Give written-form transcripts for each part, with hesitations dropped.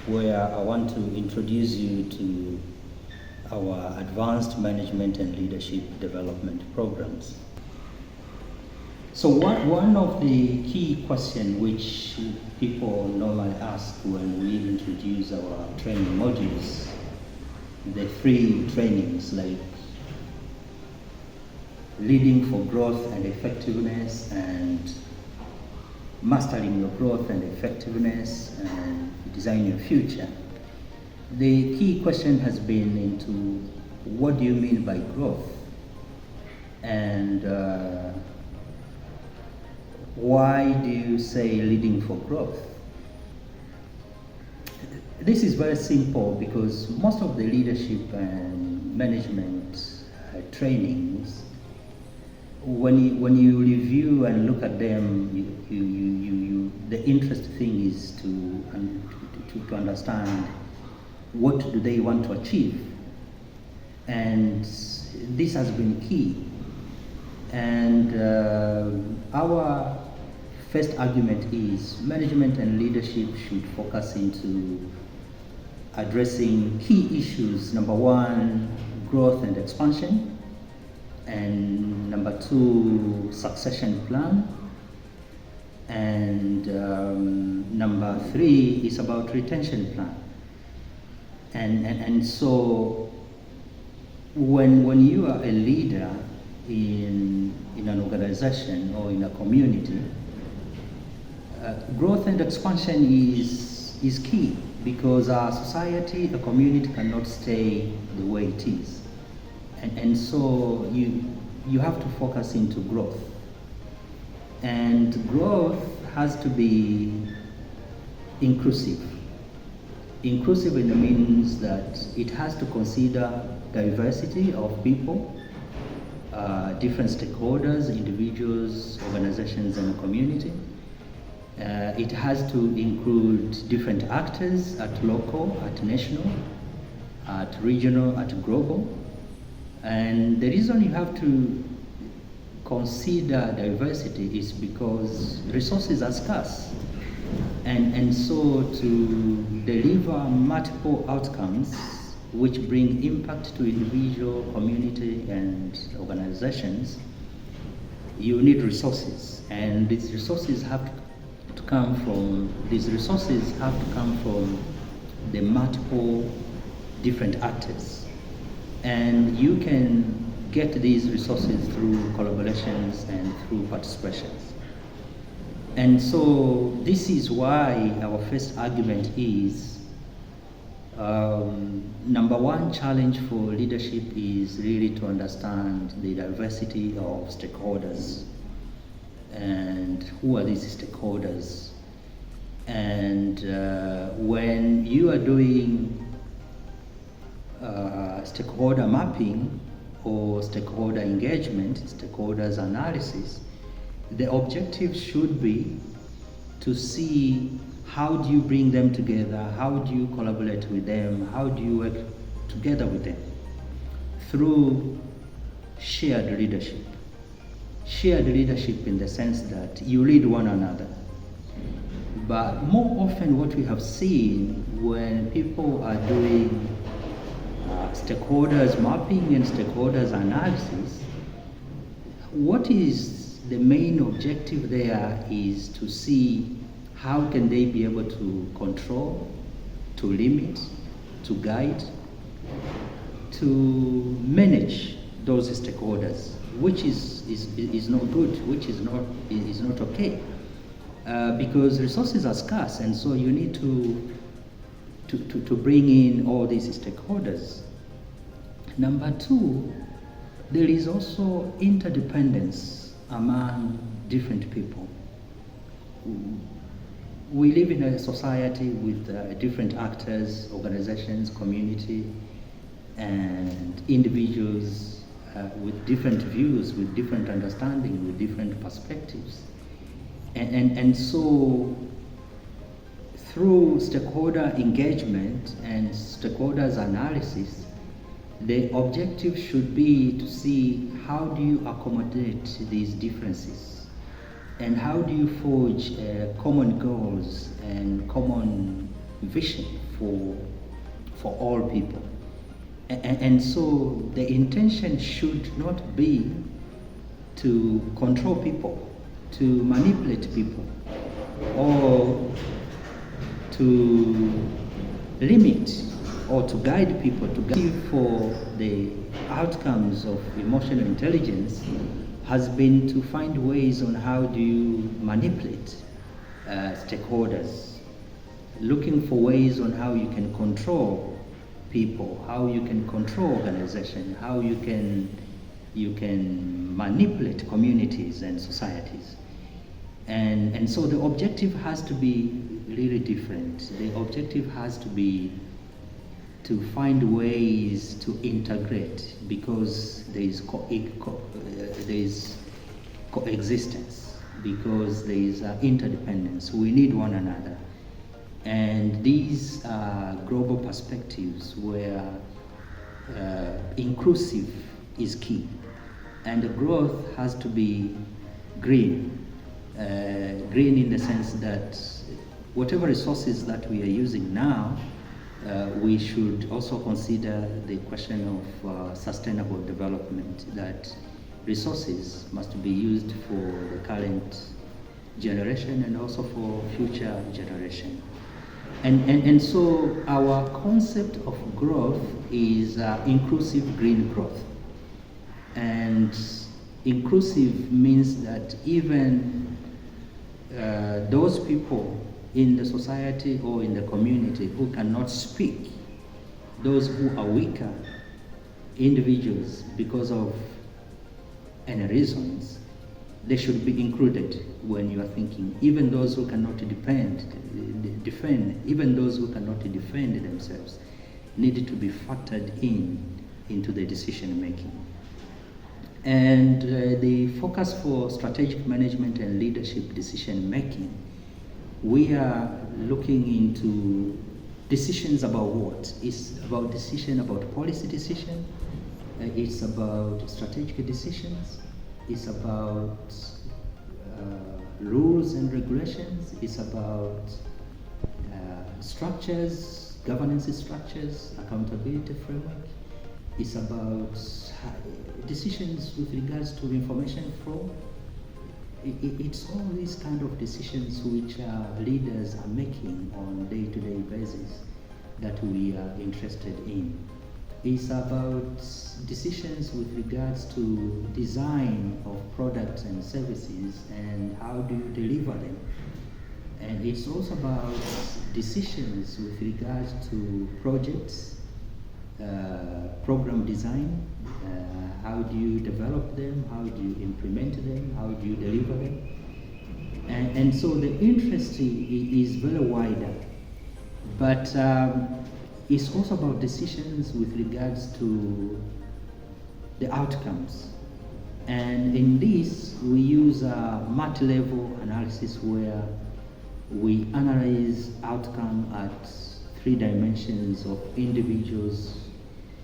where I want to introduce you to our advanced management and leadership development programs. So one of the key questions which people normally ask when we introduce our training modules, the 3 trainings like leading for growth and effectiveness, and mastering your growth and effectiveness, and design your future. The key question has been into what do you mean by growth, and why do you say leading for growth? This is very simple because most of the leadership and management trainings, when you review and look at them, the interesting thing is to understand what do they want to achieve, and this has been key. And our first argument is management and leadership should focus into addressing key issues. Number 1, growth and expansion, and number 2, succession plan, and number 3 is about retention plan. And so when you are a leader in an organization or in a community, growth and expansion is key, because our society, the community cannot stay the way it is. And so you have to focus into growth. And growth has to be inclusive. Inclusive in the means that it has to consider diversity of people, different stakeholders, individuals, organizations, and the community. It has to include different actors at local, at national, at regional, at global. And the reason you have to consider diversity is because resources are scarce. And so to deliver multiple outcomes which bring impact to individual, community, and organizations, you need resources. And these resources have to come from the multiple different actors. And you can get these resources through collaborations and through participations. And so this is why our first argument is, number 1 challenge for leadership is really to understand the diversity of stakeholders. And who are these stakeholders? And when you are doing stakeholder mapping or stakeholder engagement, stakeholders analysis, the objective should be to see how do you bring them together, how do you collaborate with them, how do you work together with them through shared leadership. Shared leadership in the sense that you lead one another. But more often what we have seen when people are doing stakeholders mapping and stakeholders analysis, what is the main objective there is to see how can they be able to control, to limit, to guide, to manage those stakeholders, which is not good, which is not okay, because resources are scarce, and so you need to bring in all these stakeholders. Number 2, there is also interdependence among different people. We live in a society with different actors, organizations, community, and individuals with different views, with different understanding, with different perspectives. And so through stakeholder engagement and stakeholders analysis, the objective should be to see how do you accommodate these differences, and how do you forge common goals and common vision for all people. And so the intention should not be to control people, to manipulate people, or to limit or to guide people, to guide for the outcomes of emotional intelligence has been to find ways on how do you manipulate stakeholders, looking for ways on how you can control people, how you can control organization, how you can manipulate communities and societies. And so the objective has to be really different. The objective has to be to find ways to integrate, because there is coexistence, because there is interdependence. We need one another. And these are global perspectives where inclusive is key. And the growth has to be green. Green in the sense that whatever resources that we are using now, we should also consider the question of sustainable development, that resources must be used for the current generation and also for future generation. And so our concept of growth is inclusive green growth. And inclusive means that even those people in the society or in the community who cannot speak, those who are weaker individuals because of any reasons, they should be included when you are thinking. Even those who cannot defend, even those who cannot defend themselves need to be factored into the decision making. And the focus for strategic management and leadership decision making, we are looking into decisions about what? It's about decision about policy decision, it's about strategic decisions, it's about rules and regulations, it's about structures, governance structures, accountability framework, it's about decisions with regards to information flow. It's all these kind of decisions which leaders are making on a day-to-day basis that we are interested in. It's about decisions with regards to design of products and services and how do you deliver them. And it's also about decisions with regards to projects, program design, how do you develop them, how do you implement them, how do you deliver them. And so the interest is very wider, but it's also about decisions with regards to the outcomes. And in this, we use a multi-level analysis where we analyze outcome at 3 dimensions of individuals,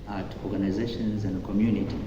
at organizations and community.